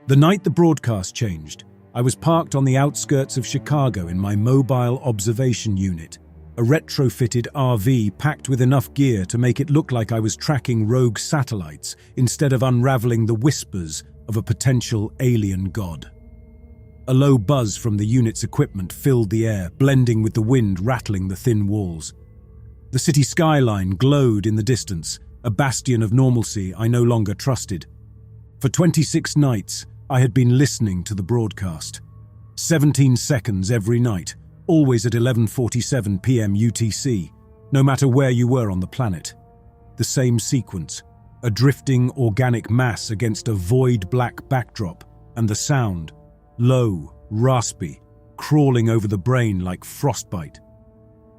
The night the broadcast changed, I was parked on the outskirts of Chicago in my mobile observation unit, a retrofitted RV packed with enough gear to make it look like I was tracking rogue satellites instead of unraveling the whispers of a potential alien god. A low buzz from the unit's equipment filled the air, blending with the wind rattling the thin walls. The city skyline glowed in the distance, a bastion of normalcy I no longer trusted. For 26 nights, I had been listening to the broadcast. 17 seconds every night, always at 11:47 p.m. UTC, no matter where you were on the planet. The same sequence, a drifting organic mass against a void black backdrop, and the sound, low, raspy, crawling over the brain like frostbite.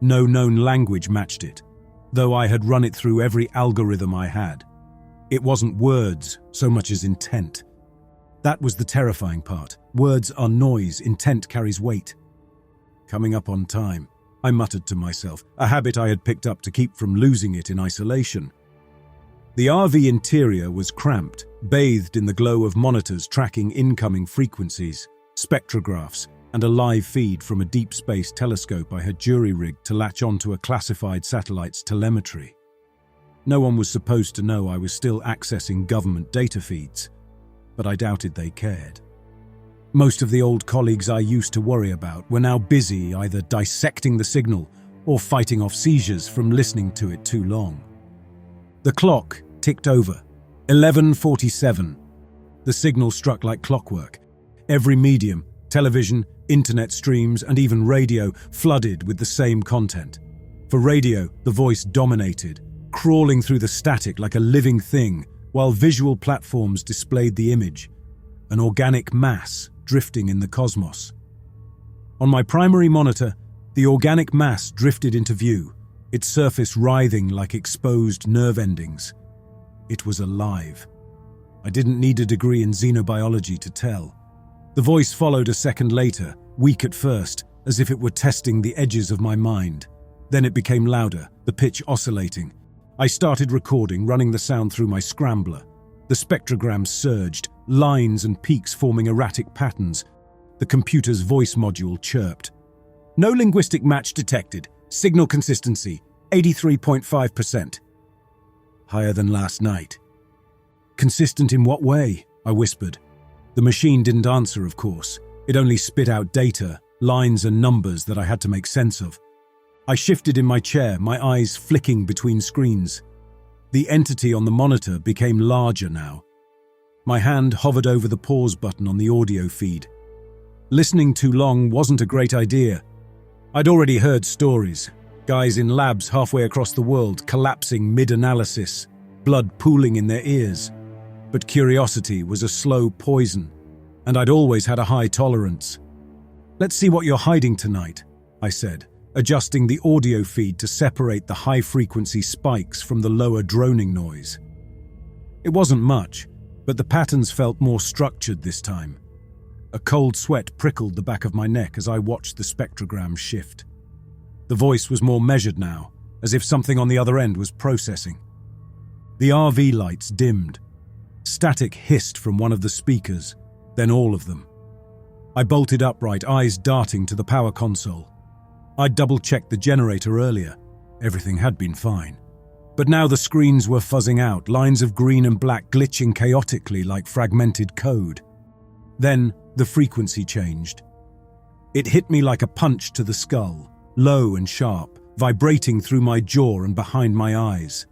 No known language matched it, though I had run it through every algorithm I had. It wasn't words so much as intent. That was the terrifying part. Words are noise, intent carries weight. Coming up on time, I muttered to myself, a habit I had picked up to keep from losing it in isolation. The RV interior was cramped, bathed in the glow of monitors tracking incoming frequencies, spectrographs, and a live feed from a deep space telescope I had jury-rigged to latch onto a classified satellite's telemetry. No one was supposed to know I was still accessing government data feeds, but I doubted they cared. Most of the old colleagues I used to worry about were now busy either dissecting the signal or fighting off seizures from listening to it too long. The clock ticked over. 11:47. The signal struck like clockwork. Every medium, television, internet streams, and even radio flooded with the same content. For radio, the voice dominated, crawling through the static like a living thing, while visual platforms displayed the image, an organic mass drifting in the cosmos. On my primary monitor, the organic mass drifted into view, its surface writhing like exposed nerve endings. It was alive. I didn't need a degree in xenobiology to tell. The voice followed a second later, weak at first, as if it were testing the edges of my mind. Then it became louder, the pitch oscillating. I started recording, running the sound through my scrambler. The spectrograms surged, lines and peaks forming erratic patterns. The computer's voice module chirped. No linguistic match detected. Signal consistency, 83.5%. Higher than last night. Consistent in what way? I whispered. The machine didn't answer, of course. It only spit out data, lines and numbers that I had to make sense of. I shifted in my chair, my eyes flicking between screens. The entity on the monitor became larger now. My hand hovered over the pause button on the audio feed. Listening too long wasn't a great idea. I'd already heard stories. Guys in labs halfway across the world collapsing mid-analysis, blood pooling in their ears. But curiosity was a slow poison, and I'd always had a high tolerance. "Let's see what you're hiding tonight," I said, adjusting the audio feed to separate the high-frequency spikes from the lower droning noise. It wasn't much, but the patterns felt more structured this time. A cold sweat prickled the back of my neck as I watched the spectrogram shift. The voice was more measured now, as if something on the other end was processing. The RV lights dimmed. Static hissed from one of the speakers, then all of them. I bolted upright, eyes darting to the power console. I'd double-checked the generator earlier. Everything had been fine. But now the screens were fuzzing out, lines of green and black glitching chaotically like fragmented code. Then the frequency changed. It hit me like a punch to the skull, low and sharp, vibrating through my jaw and behind my eyes.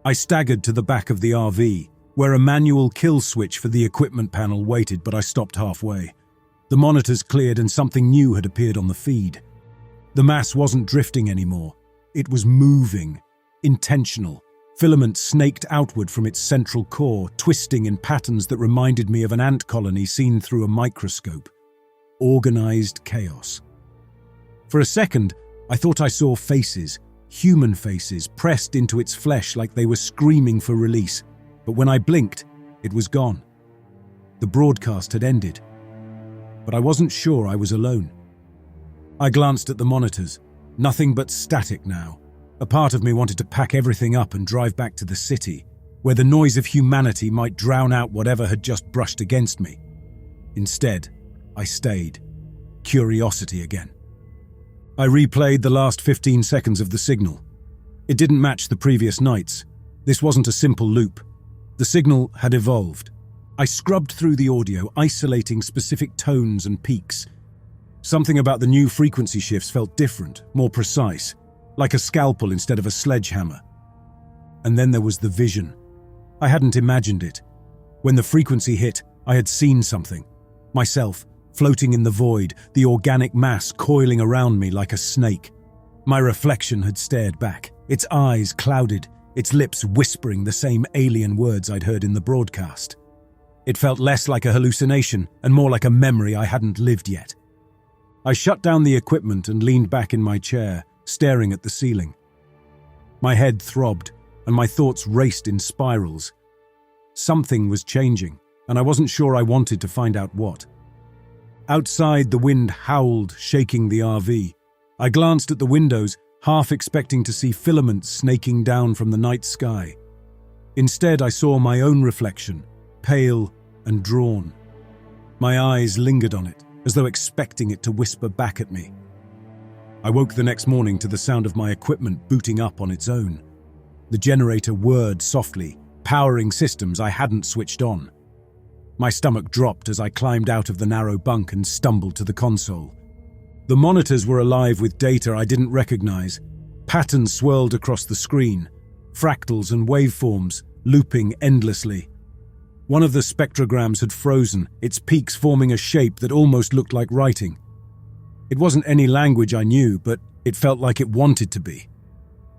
I staggered to the back of the RV, where a manual kill switch for the equipment panel waited, but I stopped halfway. The monitors cleared and something new had appeared on the feed. The mass wasn't drifting anymore. It was moving, intentional. Filaments snaked outward from its central core, twisting in patterns that reminded me of an ant colony seen through a microscope. Organized chaos. For a second, I thought I saw faces, human faces, pressed into its flesh like they were screaming for release. But when I blinked, it was gone. The broadcast had ended. But I wasn't sure I was alone. I glanced at the monitors. Nothing but static now. A part of me wanted to pack everything up and drive back to the city. where the noise of humanity might drown out whatever had just brushed against me. Instead, I stayed. Curiosity again. I replayed the last 15 seconds of the signal. It didn't match the previous nights. This wasn't a simple loop. The signal had evolved. I scrubbed through the audio, isolating specific tones and peaks. Something about the new frequency shifts felt different, more precise, like a scalpel instead of a sledgehammer. And then there was the vision. I hadn't imagined it. When the frequency hit, I had seen something. Myself, floating in the void, the organic mass coiling around me like a snake. My reflection had stared back, its eyes clouded, its lips whispering the same alien words I'd heard in the broadcast. It felt less like a hallucination and more like a memory I hadn't lived yet. I shut down the equipment and leaned back in my chair, staring at the ceiling. My head throbbed, and my thoughts raced in spirals. Something was changing, and I wasn't sure I wanted to find out what. Outside, the wind howled, shaking the RV. I glanced at the windows, half expecting to see filaments snaking down from the night sky. Instead, I saw my own reflection, pale and drawn. My eyes lingered on it, as though expecting it to whisper back at me. I woke the next morning to the sound of my equipment booting up on its own. The generator whirred softly, powering systems I hadn't switched on. My stomach dropped as I climbed out of the narrow bunk and stumbled to the console. The monitors were alive with data I didn't recognize. Patterns swirled across the screen, fractals and waveforms, looping endlessly. One of the spectrograms had frozen, its peaks forming a shape that almost looked like writing. It wasn't any language I knew, but it felt like it wanted to be.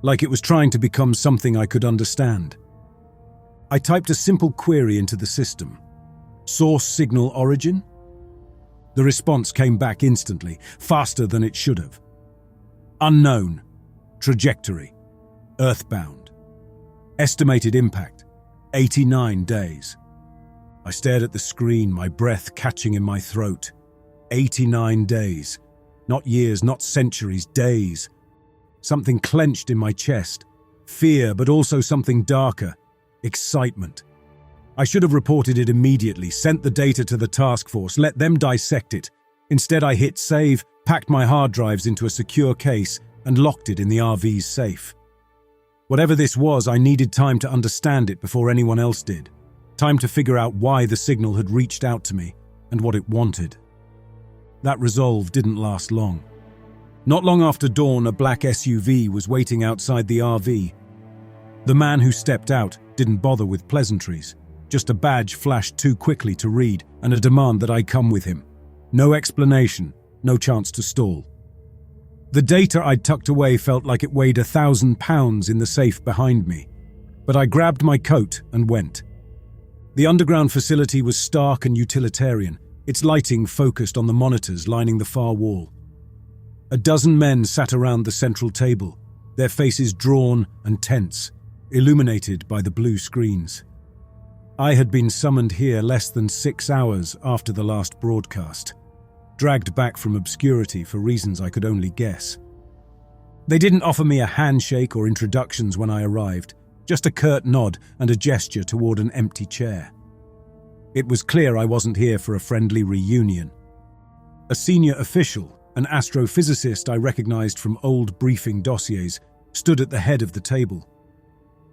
Like it was trying to become something I could understand. I typed a simple query into the system. Source signal origin? The response came back instantly, faster than it should have. Unknown. Trajectory. Earthbound. Estimated impact. 89 days. I stared at the screen, my breath catching in my throat. 89 days. Not years, not centuries, days. Something clenched in my chest. Fear, but also something darker. Excitement. I should have reported it immediately, sent the data to the task force, let them dissect it. Instead, I hit save, packed my hard drives into a secure case, and locked it in the RV's safe. Whatever this was, I needed time to understand it before anyone else did. Time to figure out why the signal had reached out to me and what it wanted. That resolve didn't last long. Not long after dawn, a black SUV was waiting outside the RV. The man who stepped out didn't bother with pleasantries. Just a badge flashed too quickly to read and a demand that I come with him. No explanation, no chance to stall. The data I'd tucked away felt like it weighed 1,000 pounds in the safe behind me, but I grabbed my coat and went. The underground facility was stark and utilitarian, its lighting focused on the monitors lining the far wall. A dozen men sat around the central table, their faces drawn and tense, illuminated by the blue screens. I had been summoned here less than 6 hours after the last broadcast, dragged back from obscurity for reasons I could only guess. They didn't offer me a handshake or introductions when I arrived, just a curt nod and a gesture toward an empty chair. It was clear I wasn't here for a friendly reunion. A senior official, an astrophysicist I recognized from old briefing dossiers, stood at the head of the table.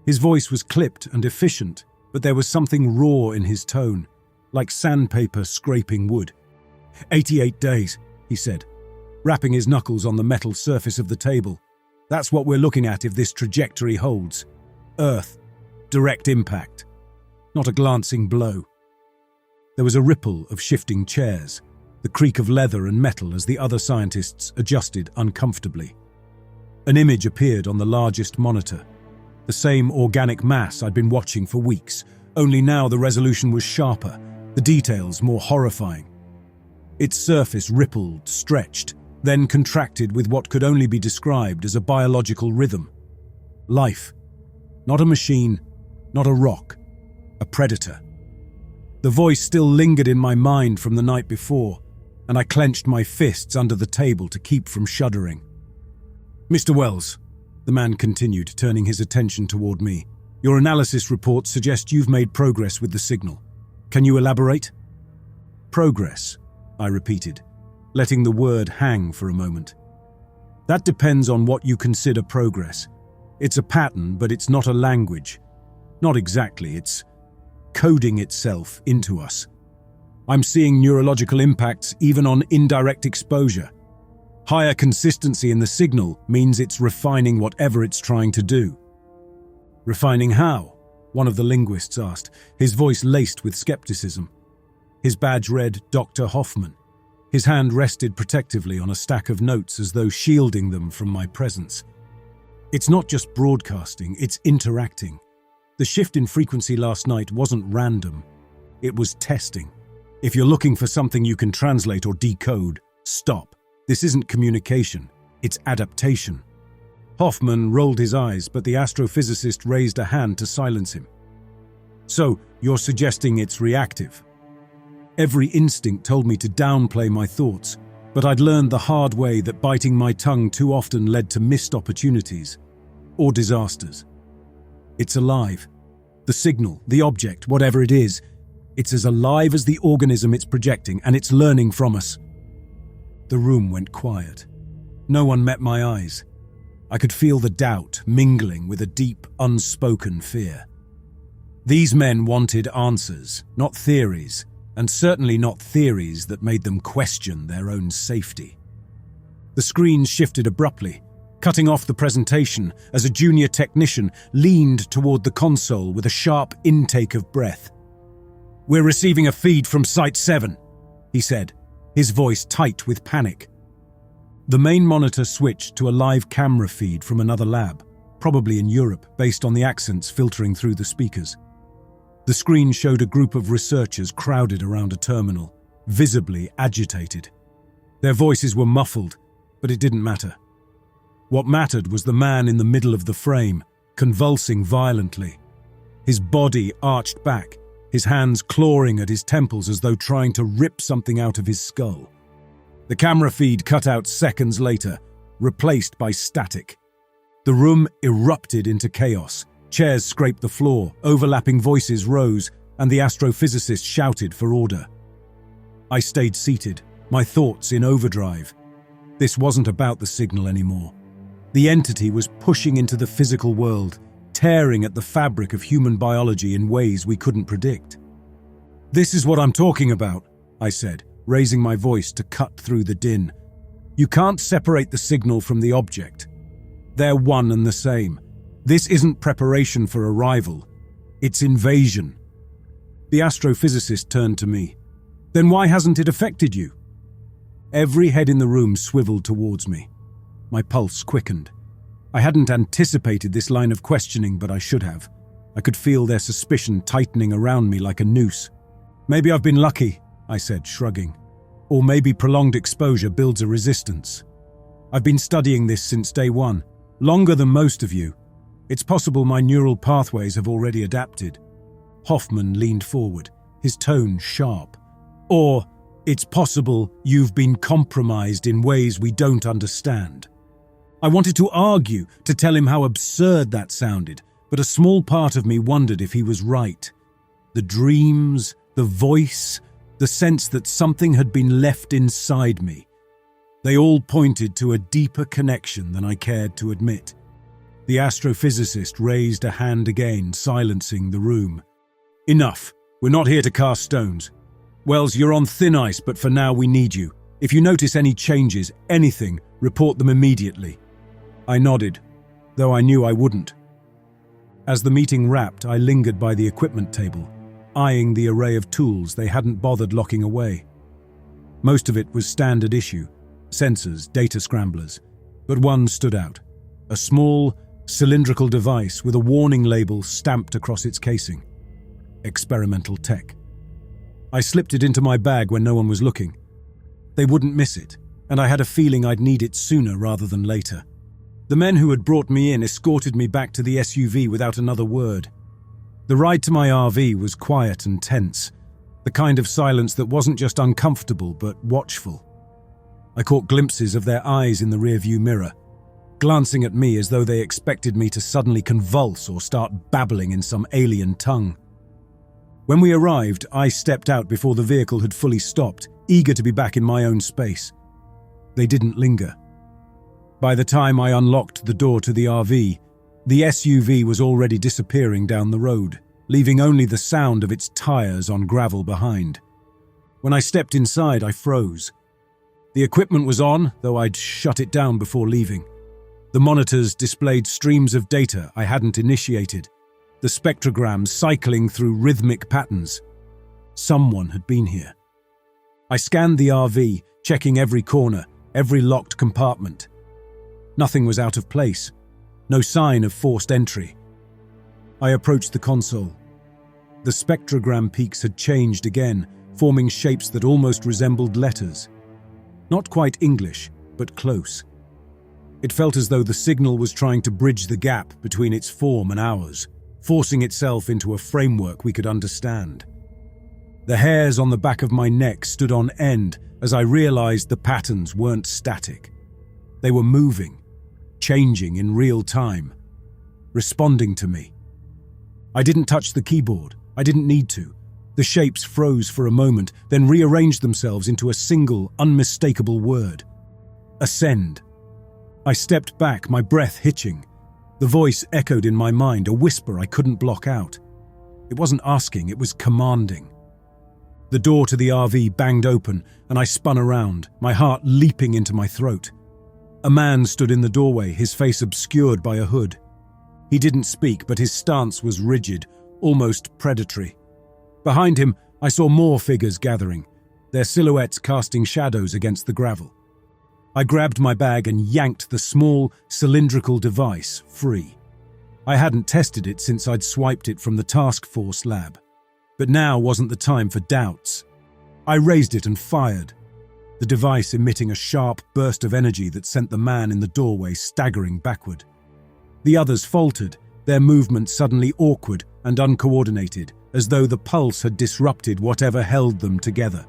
His voice was clipped and efficient, but there was something raw in his tone, like sandpaper scraping wood. 88 days, he said, rapping his knuckles on the metal surface of the table. That's what we're looking at if this trajectory holds. Earth. Direct impact. Not a glancing blow. There was a ripple of shifting chairs, the creak of leather and metal as the other scientists adjusted uncomfortably. An image appeared on the largest monitor. The same organic mass I'd been watching for weeks, only now the resolution was sharper, the details more horrifying. Its surface rippled, stretched, then contracted with what could only be described as a biological rhythm. Life. Not a machine, not a rock, a predator. The voice still lingered in my mind from the night before, and I clenched my fists under the table to keep from shuddering. Mr. Wells, the man continued, turning his attention toward me. Your analysis reports suggest you've made progress with the signal. Can you elaborate? Progress, I repeated, letting the word hang for a moment. That depends on what you consider progress. It's a pattern, but it's not a language. Not exactly, it's coding itself into us. I'm seeing neurological impacts even on indirect exposure. Higher consistency in the signal means it's refining whatever it's trying to do. Refining how? One of the linguists asked, his voice laced with skepticism. His badge read Dr. Hoffman. His hand rested protectively on a stack of notes as though shielding them from my presence. It's not just broadcasting, it's interacting. The shift in frequency last night wasn't random. It was testing. If you're looking for something you can translate or decode, stop. This isn't communication, it's adaptation. Hoffman rolled his eyes, but the astrophysicist raised a hand to silence him. So, you're suggesting it's reactive? Every instinct told me to downplay my thoughts, but I'd learned the hard way that biting my tongue too often led to missed opportunities or disasters. It's alive. The signal, the object, whatever it is, it's as alive as the organism it's projecting, and it's learning from us. The room went quiet. No one met my eyes. I could feel the doubt mingling with a deep, unspoken fear. These men wanted answers, not theories, and certainly not theories that made them question their own safety. The screen shifted abruptly, cutting off the presentation as a junior technician leaned toward the console with a sharp intake of breath. "We're receiving a feed from Site 7, he said, his voice tight with panic. The main monitor switched to a live camera feed from another lab, probably in Europe, based on the accents filtering through the speakers. The screen showed a group of researchers crowded around a terminal, visibly agitated. Their voices were muffled, but it didn't matter. What mattered was the man in the middle of the frame, convulsing violently. His body arched back, his hands clawing at his temples as though trying to rip something out of his skull. The camera feed cut out seconds later, replaced by static. The room erupted into chaos. Chairs scraped the floor, overlapping voices rose, and the astrophysicist shouted for order. I stayed seated, my thoughts in overdrive. This wasn't about the signal anymore. The entity was pushing into the physical world, tearing at the fabric of human biology in ways we couldn't predict. "This is what I'm talking about," I said, raising my voice to cut through the din. "You can't separate the signal from the object. They're one and the same. This isn't preparation for arrival. It's invasion." The astrophysicist turned to me. "Then why hasn't it affected you?" Every head in the room swiveled towards me. My pulse quickened. I hadn't anticipated this line of questioning, but I should have. I could feel their suspicion tightening around me like a noose. "Maybe I've been lucky," I said, shrugging. "Or maybe prolonged exposure builds a resistance. I've been studying this since day one, longer than most of you. It's possible my neural pathways have already adapted." Hoffman leaned forward, his tone sharp. "Or it's possible you've been compromised in ways we don't understand." I wanted to argue, to tell him how absurd that sounded, but a small part of me wondered if he was right. The dreams, the voice, the sense that something had been left inside me. They all pointed to a deeper connection than I cared to admit. The astrophysicist raised a hand again, silencing the room. "Enough. We're not here to cast stones. Wells, you're on thin ice, but for now we need you. If you notice any changes, anything, report them immediately." I nodded, though I knew I wouldn't. As the meeting wrapped, I lingered by the equipment table, eyeing the array of tools they hadn't bothered locking away. Most of it was standard issue, sensors, data scramblers, but one stood out. A small, cylindrical device with a warning label stamped across its casing. Experimental tech. I slipped it into my bag when no one was looking. They wouldn't miss it, and I had a feeling I'd need it sooner rather than later. The men who had brought me in escorted me back to the SUV without another word. The ride to my RV was quiet and tense, the kind of silence that wasn't just uncomfortable but watchful. I caught glimpses of their eyes in the rearview mirror, glancing at me as though they expected me to suddenly convulse or start babbling in some alien tongue. When we arrived, I stepped out before the vehicle had fully stopped, eager to be back in my own space. They didn't linger. By the time I unlocked the door to the RV, the SUV was already disappearing down the road, leaving only the sound of its tires on gravel behind. When I stepped inside, I froze. The equipment was on, though I'd shut it down before leaving. The monitors displayed streams of data I hadn't initiated, the spectrograms cycling through rhythmic patterns. Someone had been here. I scanned the RV, checking every corner, every locked compartment. Nothing was out of place. No sign of forced entry. I approached the console. The spectrogram peaks had changed again, forming shapes that almost resembled letters. Not quite English, but close. It felt as though the signal was trying to bridge the gap between its form and ours, forcing itself into a framework we could understand. The hairs on the back of my neck stood on end as I realized the patterns weren't static. They were moving, changing in real time, responding to me. I didn't touch the keyboard. I didn't need to. The shapes froze for a moment, then rearranged themselves into a single, unmistakable word. Ascend. I stepped back, my breath hitching. The voice echoed in my mind, a whisper I couldn't block out. It wasn't asking, it was commanding. The door to the RV banged open, and I spun around, my heart leaping into my throat. A man stood in the doorway, his face obscured by a hood. He didn't speak, but his stance was rigid, almost predatory. Behind him, I saw more figures gathering, their silhouettes casting shadows against the gravel. I grabbed my bag and yanked the small, cylindrical device free. I hadn't tested it since I'd swiped it from the task force lab. But now wasn't the time for doubts. I raised it and fired, the device emitting a sharp burst of energy that sent the man in the doorway staggering backward. The others faltered, their movements suddenly awkward and uncoordinated, as though the pulse had disrupted whatever held them together.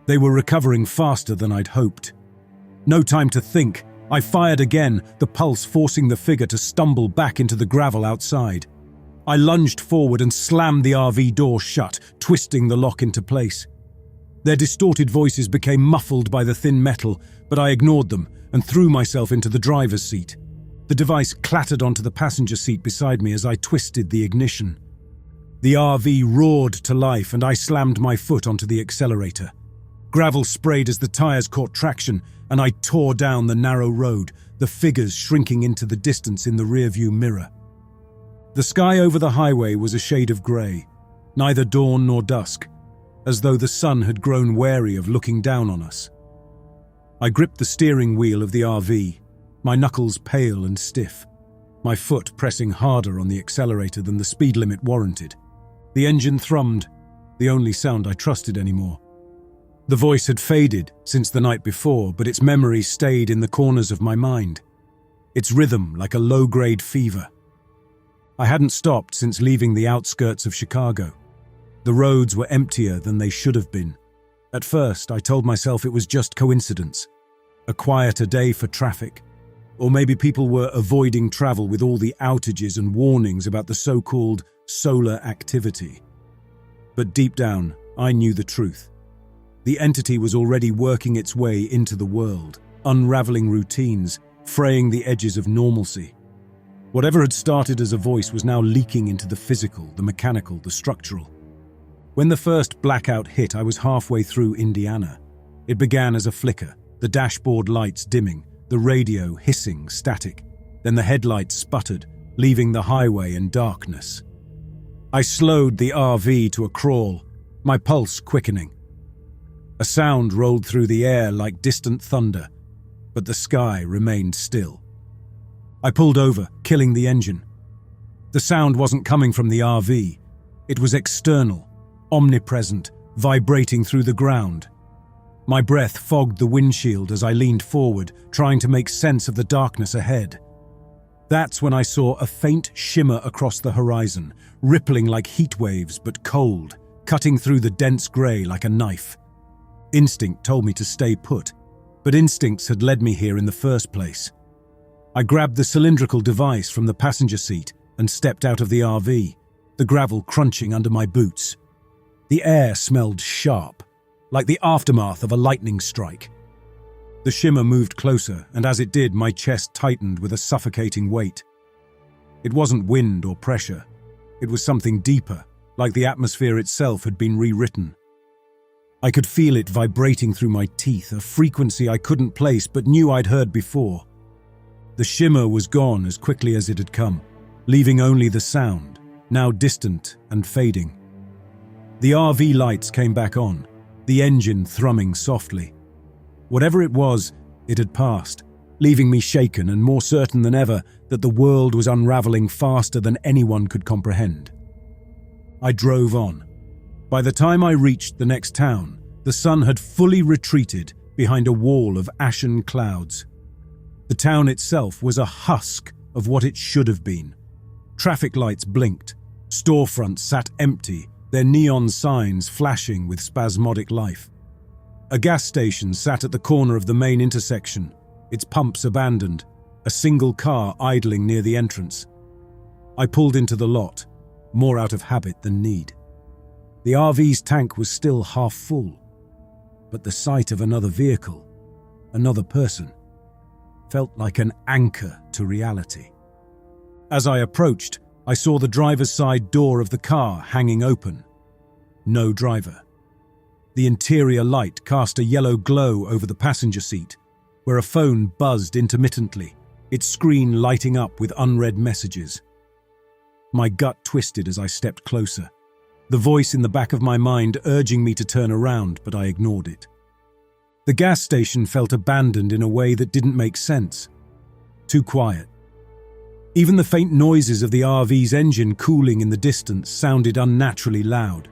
They were recovering faster than I'd hoped. No time to think. I fired again, the pulse forcing the figure to stumble back into the gravel outside. I lunged forward and slammed the RV door shut, twisting the lock into place. Their distorted voices became muffled by the thin metal, but I ignored them and threw myself into the driver's seat. The device clattered onto the passenger seat beside me as I twisted the ignition. The RV roared to life and I slammed my foot onto the accelerator. Gravel sprayed as the tires caught traction and I tore down the narrow road, the figures shrinking into the distance in the rearview mirror. The sky over the highway was a shade of grey, neither dawn nor dusk, as though the sun had grown wary of looking down on us. I gripped the steering wheel of the RV, my knuckles pale and stiff, my foot pressing harder on the accelerator than the speed limit warranted. The engine thrummed, the only sound I trusted anymore. The voice had faded since the night before, but its memory stayed in the corners of my mind. Its rhythm like a low-grade fever. I hadn't stopped since leaving the outskirts of Chicago. The roads were emptier than they should have been. At first, I told myself it was just coincidence. A quieter day for traffic. Or maybe people were avoiding travel with all the outages and warnings about the so-called solar activity. But deep down, I knew the truth. The entity was already working its way into the world, unraveling routines, fraying the edges of normalcy. Whatever had started as a voice was now leaking into the physical, the mechanical, the structural. When the first blackout hit, I was halfway through Indiana. It began as a flicker, the dashboard lights dimming, the radio hissing static. Then the headlights sputtered, leaving the highway in darkness. I slowed the RV to a crawl, my pulse quickening. A sound rolled through the air like distant thunder, but the sky remained still. I pulled over, killing the engine. The sound wasn't coming from the RV. It was external, omnipresent, vibrating through the ground. My breath fogged the windshield as I leaned forward, trying to make sense of the darkness ahead. That's when I saw a faint shimmer across the horizon, rippling like heat waves but cold, cutting through the dense grey like a knife. Instinct told me to stay put, but instincts had led me here in the first place. I grabbed the cylindrical device from the passenger seat and stepped out of the RV, the gravel crunching under my boots. The air smelled sharp, like the aftermath of a lightning strike. The shimmer moved closer, and as it did, my chest tightened with a suffocating weight. It wasn't wind or pressure. It was something deeper, like the atmosphere itself had been rewritten. I could feel it vibrating through my teeth, a frequency I couldn't place but knew I'd heard before. The shimmer was gone as quickly as it had come, leaving only the sound, now distant and fading. The RV lights came back on, the engine thrumming softly. Whatever it was, it had passed, leaving me shaken and more certain than ever that the world was unraveling faster than anyone could comprehend. I drove on. By the time I reached the next town, the sun had fully retreated behind a wall of ashen clouds. The town itself was a husk of what it should have been. Traffic lights blinked, storefronts sat empty, their neon signs flashing with spasmodic life. A gas station sat at the corner of the main intersection, its pumps abandoned, a single car idling near the entrance. I pulled into the lot, more out of habit than need. The RV's tank was still half full, but the sight of another vehicle, another person, felt like an anchor to reality. As I approached, I saw the driver's side door of the car hanging open. No driver. The interior light cast a yellow glow over the passenger seat, where a phone buzzed intermittently, its screen lighting up with unread messages. My gut twisted as I stepped closer, the voice in the back of my mind urging me to turn around, but I ignored it. The gas station felt abandoned in a way that didn't make sense. Too quiet. Even the faint noises of the RV's engine cooling in the distance sounded unnaturally loud.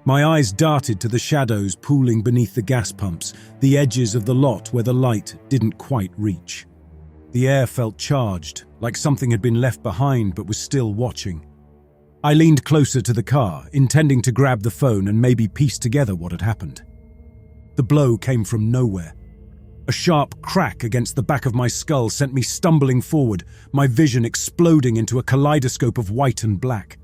My eyes darted to the shadows pooling beneath the gas pumps, the edges of the lot where the light didn't quite reach. The air felt charged, like something had been left behind but was still watching. I leaned closer to the car, intending to grab the phone and maybe piece together what had happened. The blow came from nowhere. A sharp crack against the back of my skull sent me stumbling forward, my vision exploding into a kaleidoscope of white and black.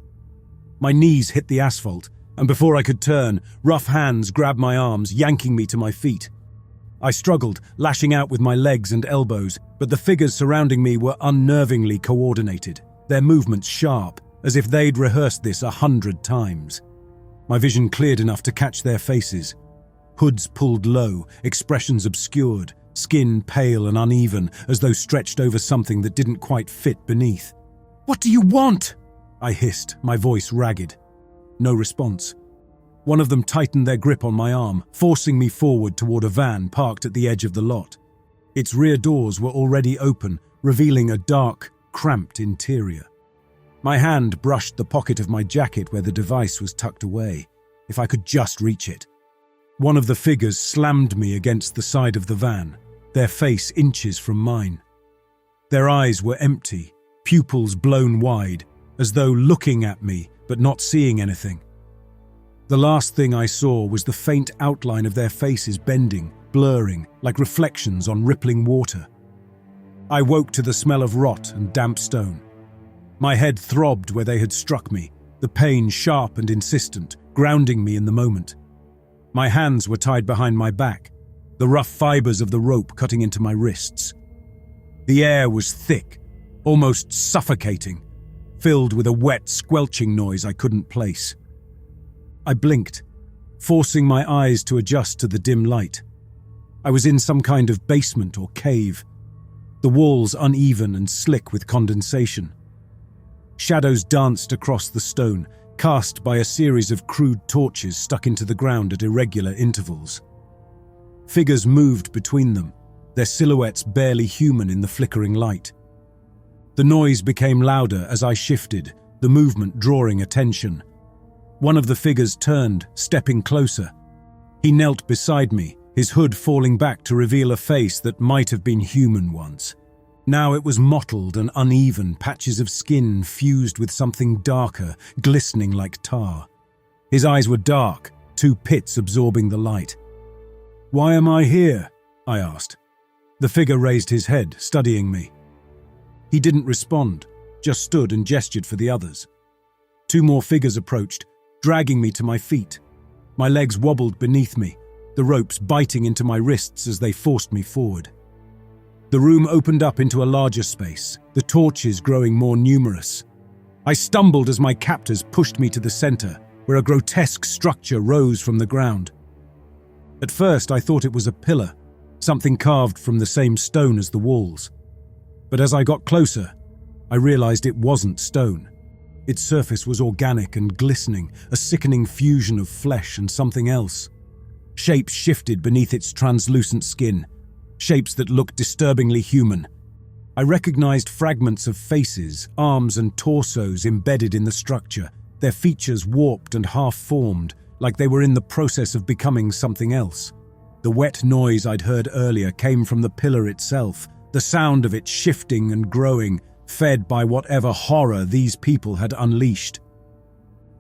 My knees hit the asphalt, and before I could turn, rough hands grabbed my arms, yanking me to my feet. I struggled, lashing out with my legs and elbows, but the figures surrounding me were unnervingly coordinated, their movements sharp, as if they'd rehearsed this 100 times. My vision cleared enough to catch their faces. Hoods pulled low, expressions obscured, skin pale and uneven, as though stretched over something that didn't quite fit beneath. "What do you want?" I hissed, my voice ragged. No response. One of them tightened their grip on my arm, forcing me forward toward a van parked at the edge of the lot. Its rear doors were already open, revealing a dark, cramped interior. My hand brushed the pocket of my jacket where the device was tucked away. If I could just reach it. One of the figures slammed me against the side of the van, their face inches from mine. Their eyes were empty, pupils blown wide, as though looking at me but not seeing anything. The last thing I saw was the faint outline of their faces bending, blurring, like reflections on rippling water. I woke to the smell of rot and damp stone. My head throbbed where they had struck me, the pain sharp and insistent, grounding me in the moment. My hands were tied behind my back, the rough fibers of the rope cutting into my wrists. The air was thick, almost suffocating, filled with a wet, squelching noise I couldn't place. I blinked, forcing my eyes to adjust to the dim light. I was in some kind of basement or cave, the walls uneven and slick with condensation. Shadows danced across the stone, cast by a series of crude torches stuck into the ground at irregular intervals. Figures moved between them, their silhouettes barely human in the flickering light. The noise became louder as I shifted, the movement drawing attention. One of the figures turned, stepping closer. He knelt beside me, his hood falling back to reveal a face that might have been human once. Now it was mottled and uneven, patches of skin fused with something darker, glistening like tar. His eyes were dark, two pits absorbing the light. "Why am I here?" I asked. The figure raised his head, studying me. He didn't respond, just stood and gestured for the others. 2 more figures approached, dragging me to my feet. My legs wobbled beneath me, the ropes biting into my wrists as they forced me forward. The room opened up into a larger space, the torches growing more numerous. I stumbled as my captors pushed me to the center, where a grotesque structure rose from the ground. At first, I thought it was a pillar, something carved from the same stone as the walls. But as I got closer, I realized it wasn't stone. Its surface was organic and glistening, a sickening fusion of flesh and something else. Shapes shifted beneath its translucent skin, shapes that looked disturbingly human. I recognized fragments of faces, arms and torsos embedded in the structure, their features warped and half-formed, like they were in the process of becoming something else. The wet noise I'd heard earlier came from the pillar itself, the sound of it shifting and growing, fed by whatever horror these people had unleashed.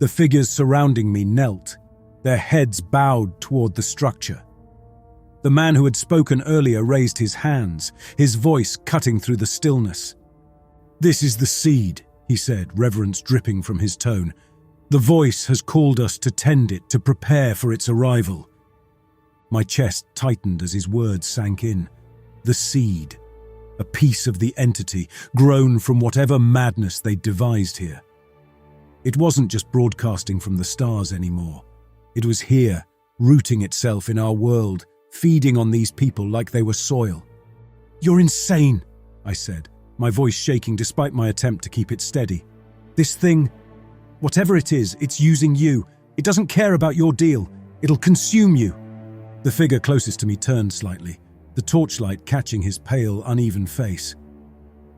The figures surrounding me knelt, their heads bowed toward the structure. The man who had spoken earlier raised his hands, his voice cutting through the stillness. "This is the seed," he said, reverence dripping from his tone. "The voice has called us to tend it, to prepare for its arrival." My chest tightened as his words sank in. The seed, a piece of the entity, grown from whatever madness they'd devised here. It wasn't just broadcasting from the stars anymore. It was here, rooting itself in our world, feeding on these people like they were soil. "You're insane," I said, my voice shaking despite my attempt to keep it steady. "This thing, whatever it is, it's using you. It doesn't care about your deal. It'll consume you." The figure closest to me turned slightly, the torchlight catching his pale, uneven face.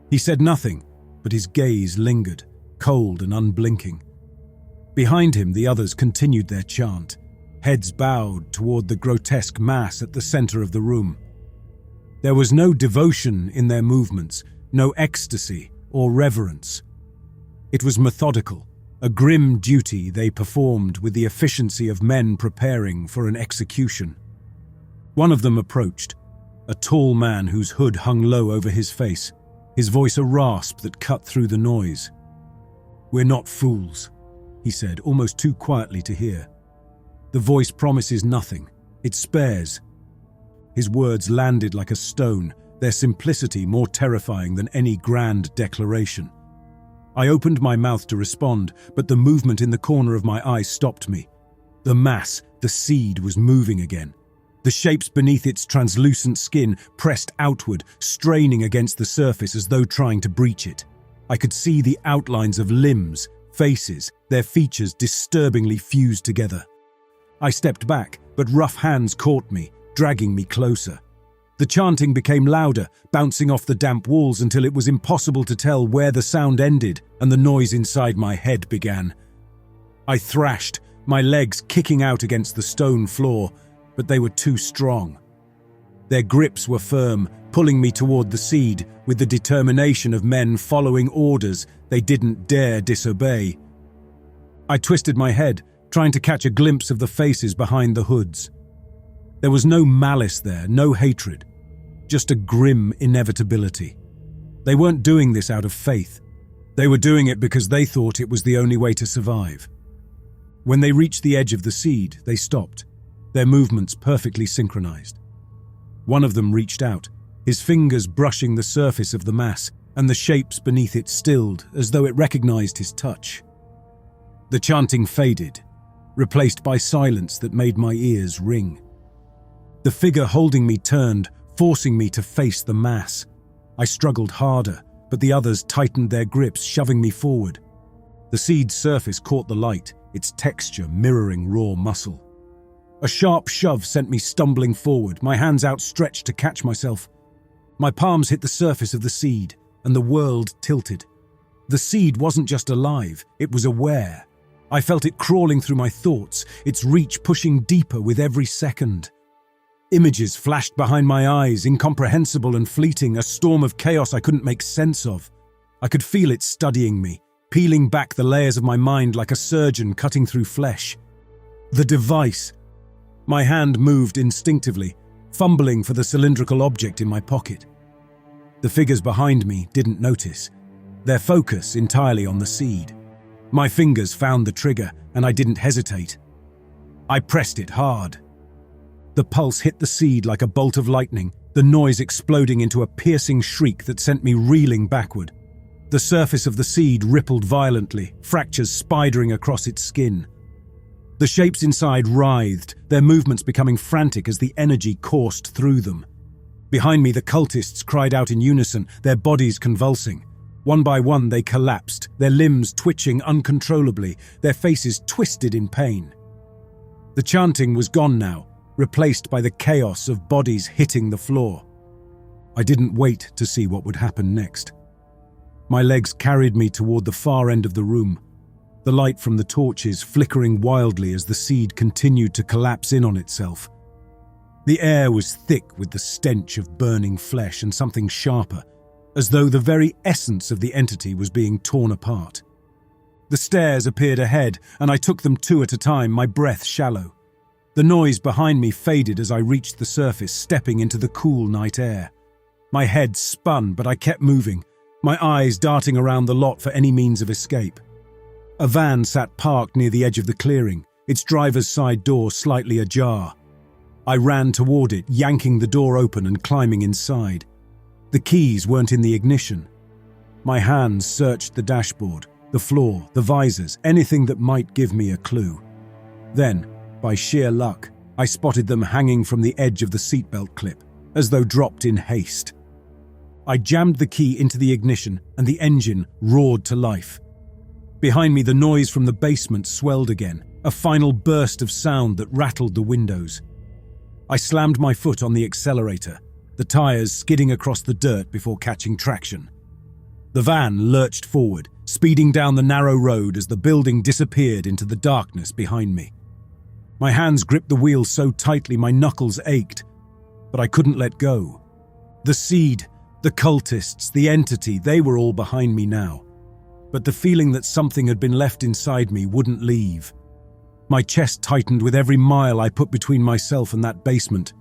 He said nothing, but his gaze lingered, cold and unblinking. Behind him, the others continued their chant, heads bowed toward the grotesque mass at the center of the room. There was no devotion in their movements, no ecstasy or reverence. It was methodical, a grim duty they performed with the efficiency of men preparing for an execution. One of them approached, a tall man whose hood hung low over his face, his voice a rasp that cut through the noise. "We're not fools," he said, almost too quietly to hear. The voice promises nothing, it spares. His words landed like a stone, their simplicity more terrifying than any grand declaration. I opened my mouth to respond, but the movement in the corner of my eye stopped me. The mass, the seed, was moving again. The shapes beneath its translucent skin pressed outward, straining against the surface as though trying to breach it. I could see the outlines of limbs, faces, their features disturbingly fused together. I stepped back, but rough hands caught me, dragging me closer. The chanting became louder, bouncing off the damp walls until it was impossible to tell where the sound ended and the noise inside my head began. I thrashed, my legs kicking out against the stone floor, but they were too strong. Their grips were firm, pulling me toward the seed with the determination of men following orders they didn't dare disobey. I twisted my head, trying to catch a glimpse of the faces behind the hoods. There was no malice there, no hatred, just a grim inevitability. They weren't doing this out of faith. They were doing it because they thought it was the only way to survive. When they reached the edge of the seed, they stopped, their movements perfectly synchronized. One of them reached out, his fingers brushing the surface of the mass, and the shapes beneath it stilled as though it recognized his touch. The chanting faded, replaced by silence that made my ears ring. The figure holding me turned, forcing me to face the mass. I struggled harder, but the others tightened their grips, shoving me forward. The seed's surface caught the light, its texture mirroring raw muscle. A sharp shove sent me stumbling forward, my hands outstretched to catch myself. My palms hit the surface of the seed, and the world tilted. The seed wasn't just alive, it was aware. I felt it crawling through my thoughts, its reach pushing deeper with every second. Images flashed behind my eyes, incomprehensible and fleeting, a storm of chaos I couldn't make sense of. I could feel it studying me, peeling back the layers of my mind like a surgeon cutting through flesh. The device. My hand moved instinctively, fumbling for the cylindrical object in my pocket. The figures behind me didn't notice, their focus entirely on the seed. My fingers found the trigger, and I didn't hesitate. I pressed it hard. The pulse hit the seed like a bolt of lightning, the noise exploding into a piercing shriek that sent me reeling backward. The surface of the seed rippled violently, fractures spidering across its skin. The shapes inside writhed, their movements becoming frantic as the energy coursed through them. Behind me, the cultists cried out in unison, their bodies convulsing. One by one, they collapsed, their limbs twitching uncontrollably, their faces twisted in pain. The chanting was gone now, replaced by the chaos of bodies hitting the floor. I didn't wait to see what would happen next. My legs carried me toward the far end of the room, the light from the torches flickering wildly as the seed continued to collapse in on itself. The air was thick with the stench of burning flesh and something sharper, as though the very essence of the entity was being torn apart. The stairs appeared ahead, and I took them two at a time, my breath shallow. The noise behind me faded as I reached the surface, stepping into the cool night air. My head spun, but I kept moving, my eyes darting around the lot for any means of escape. A van sat parked near the edge of the clearing, its driver's side door slightly ajar. I ran toward it, yanking the door open and climbing inside. The keys weren't in the ignition. My hands searched the dashboard, the floor, the visors, anything that might give me a clue. Then, by sheer luck, I spotted them hanging from the edge of the seatbelt clip, as though dropped in haste. I jammed the key into the ignition, and the engine roared to life. Behind me, the noise from the basement swelled again, a final burst of sound that rattled the windows. I slammed my foot on the accelerator, the tires skidding across the dirt before catching traction. The van lurched forward, speeding down the narrow road as the building disappeared into the darkness behind me. My hands gripped the wheel so tightly my knuckles ached, but I couldn't let go. The seed, the cultists, the entity, they were all behind me now. But the feeling that something had been left inside me wouldn't leave. My chest tightened with every mile I put between myself and that basement,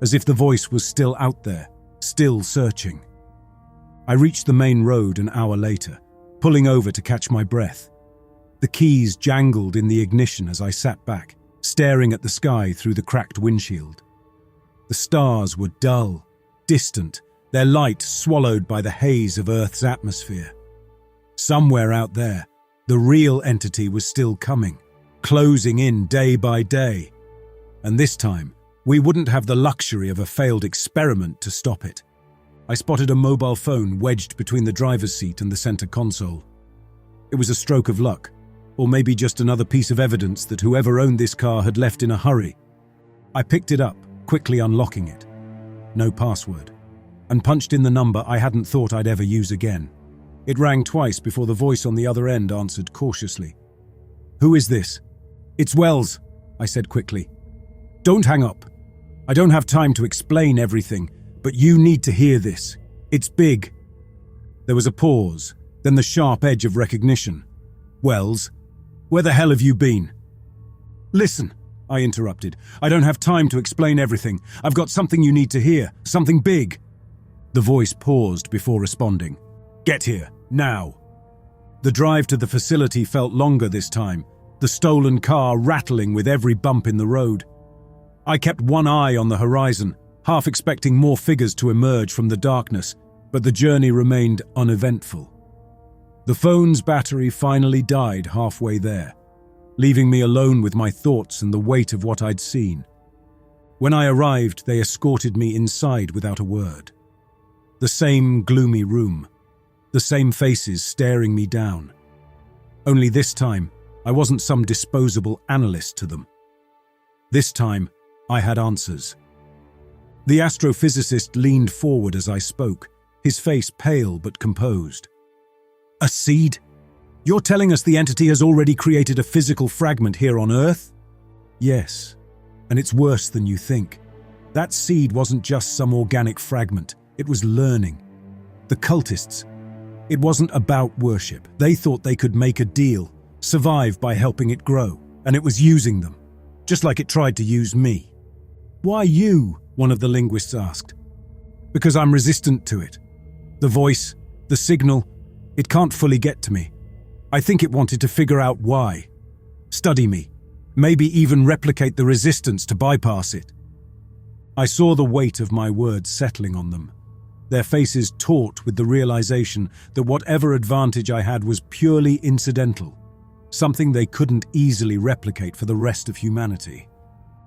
as if the voice was still out there, still searching. I reached the main road an hour later, pulling over to catch my breath. The keys jangled in the ignition as I sat back, staring at the sky through the cracked windshield. The stars were dull, distant, their light swallowed by the haze of Earth's atmosphere. Somewhere out there, the real entity was still coming, closing in day by day. And this time, we wouldn't have the luxury of a failed experiment to stop it. I spotted a mobile phone wedged between the driver's seat and the center console. It was a stroke of luck, or maybe just another piece of evidence that whoever owned this car had left in a hurry. I picked it up, quickly unlocking it. No password, and punched in the number I hadn't thought I'd ever use again. It rang twice before the voice on the other end answered cautiously. "Who is this?" "It's Wells," I said quickly. "Don't hang up. I don't have time to explain everything, but you need to hear this. It's big." There was a pause, then the sharp edge of recognition. "Wells, where the hell have you been?" "Listen," I interrupted. "I don't have time to explain everything. I've got something you need to hear, something big." The voice paused before responding. "Get here, now." The drive to the facility felt longer this time, the stolen car rattling with every bump in the road. I kept one eye on the horizon, half expecting more figures to emerge from the darkness, but the journey remained uneventful. The phone's battery finally died halfway there, leaving me alone with my thoughts and the weight of what I'd seen. When I arrived, they escorted me inside without a word. The same gloomy room, the same faces staring me down. Only this time, I wasn't some disposable analyst to them. This time, I had answers. The astrophysicist leaned forward as I spoke, his face pale but composed. "A seed? You're telling us the entity has already created a physical fragment here on Earth?" "Yes, and it's worse than you think. That seed wasn't just some organic fragment, it was learning. The cultists, it wasn't about worship. They thought they could make a deal, survive by helping it grow, and it was using them, just like it tried to use me." "Why you?" one of the linguists asked. "Because I'm resistant to it. The voice, the signal, it can't fully get to me. I think it wanted to figure out why. Study me. Maybe even replicate the resistance to bypass it. I saw the weight of my words settling on them, their faces taut with the realization that whatever advantage I had was purely incidental, something they couldn't easily replicate for the rest of humanity.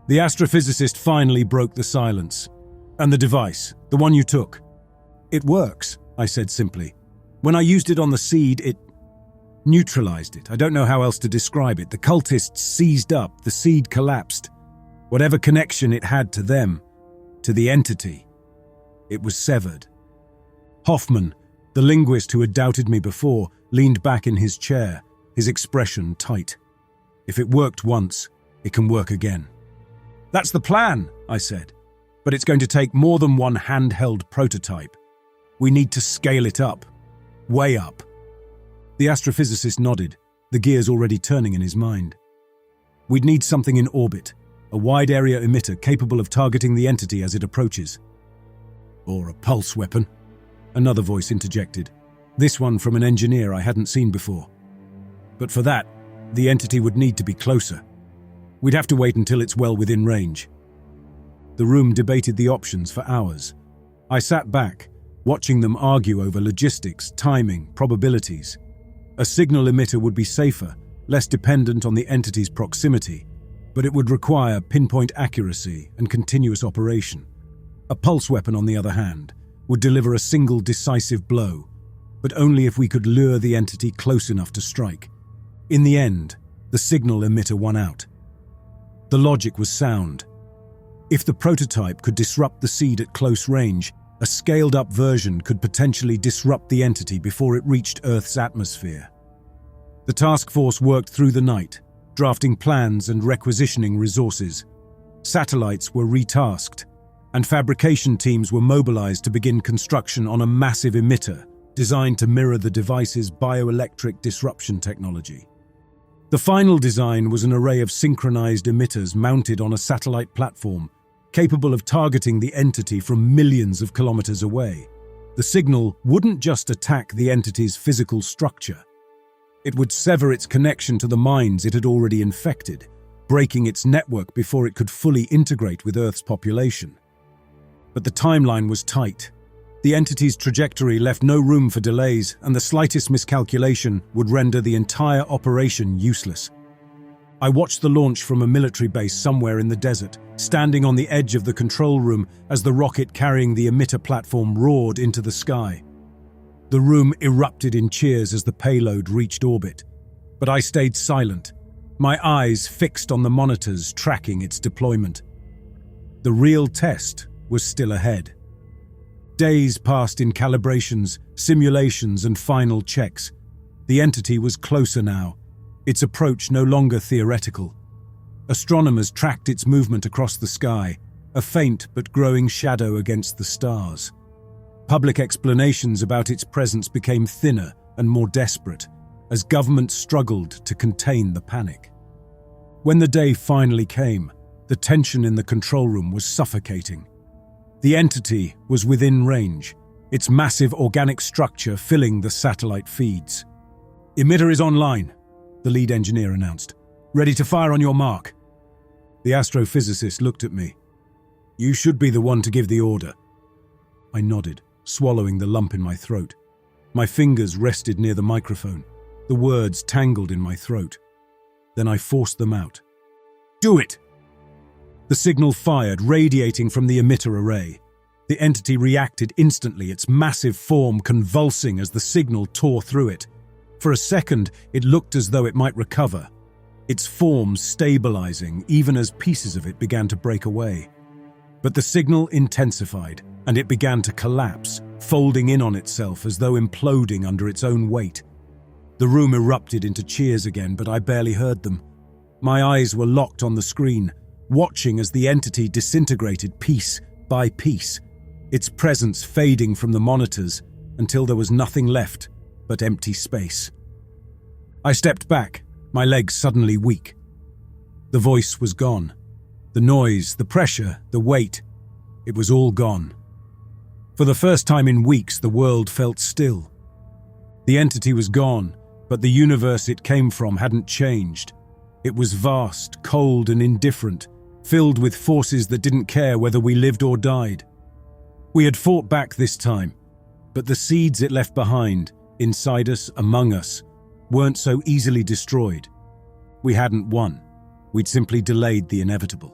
The astrophysicist finally broke the silence. And the device, the one you took? It works, I said simply. When I used it on the seed, it neutralized it. I don't know how else to describe it. The cultists seized up, the seed collapsed. Whatever connection it had to them, to the entity, it was severed. Hoffman, the linguist who had doubted me before, leaned back in his chair, his expression tight. If it worked once, it can work again. That's the plan, I said, but it's going to take more than one handheld prototype. We need to scale it up, way up. The astrophysicist nodded, the gears already turning in his mind. We'd need something in orbit, a wide-area emitter capable of targeting the entity as it approaches. Or a pulse weapon, another voice interjected, this one from an engineer I hadn't seen before. But for that, the entity would need to be closer. We'd have to wait until it's well within range. The room debated the options for hours. I sat back, watching them argue over logistics, timing, probabilities. A signal emitter would be safer, less dependent on the entity's proximity, but it would require pinpoint accuracy and continuous operation. A pulse weapon, on the other hand, would deliver a single decisive blow, but only if we could lure the entity close enough to strike. In the end, the signal emitter won out. The logic was sound. If the prototype could disrupt the seed at close range, a scaled-up version could potentially disrupt the entity before it reached Earth's atmosphere. The task force worked through the night, drafting plans and requisitioning resources. Satellites were retasked, and fabrication teams were mobilized to begin construction on a massive emitter designed to mirror the device's bioelectric disruption technology. The final design was an array of synchronized emitters mounted on a satellite platform, capable of targeting the entity from millions of kilometers away. The signal wouldn't just attack the entity's physical structure. It would sever its connection to the minds it had already infected, breaking its network before it could fully integrate with Earth's population. But the timeline was tight. The entity's trajectory left no room for delays, and the slightest miscalculation would render the entire operation useless. I watched the launch from a military base somewhere in the desert, standing on the edge of the control room as the rocket carrying the emitter platform roared into the sky. The room erupted in cheers as the payload reached orbit, but I stayed silent, my eyes fixed on the monitors tracking its deployment. The real test was still ahead. Days passed in calibrations, simulations, and final checks. The entity was closer now, its approach no longer theoretical. Astronomers tracked its movement across the sky, a faint but growing shadow against the stars. Public explanations about its presence became thinner and more desperate, as governments struggled to contain the panic. When the day finally came, the tension in the control room was suffocating. The entity was within range, its massive organic structure filling the satellite feeds. "Emitter is online," the lead engineer announced. "Ready to fire on your mark." The astrophysicist looked at me. "You should be the one to give the order." I nodded, swallowing the lump in my throat. My fingers rested near the microphone, the words tangled in my throat. Then I forced them out. "Do it!" The signal fired, radiating from the emitter array. The entity reacted instantly, its massive form convulsing as the signal tore through it. For a second, it looked as though it might recover, its form stabilizing even as pieces of it began to break away. But the signal intensified, and it began to collapse, folding in on itself as though imploding under its own weight. The room erupted into cheers again, but I barely heard them. My eyes were locked on the screen, watching as the entity disintegrated piece by piece, its presence fading from the monitors until there was nothing left but empty space. I stepped back, my legs suddenly weak. The voice was gone. The noise, the pressure, the weight, it was all gone. For the first time in weeks, the world felt still. The entity was gone, but the universe it came from hadn't changed. It was vast, cold, and indifferent, filled with forces that didn't care whether we lived or died. We had fought back this time, but the seeds it left behind, inside us, among us, weren't so easily destroyed. We hadn't won. We'd simply delayed the inevitable.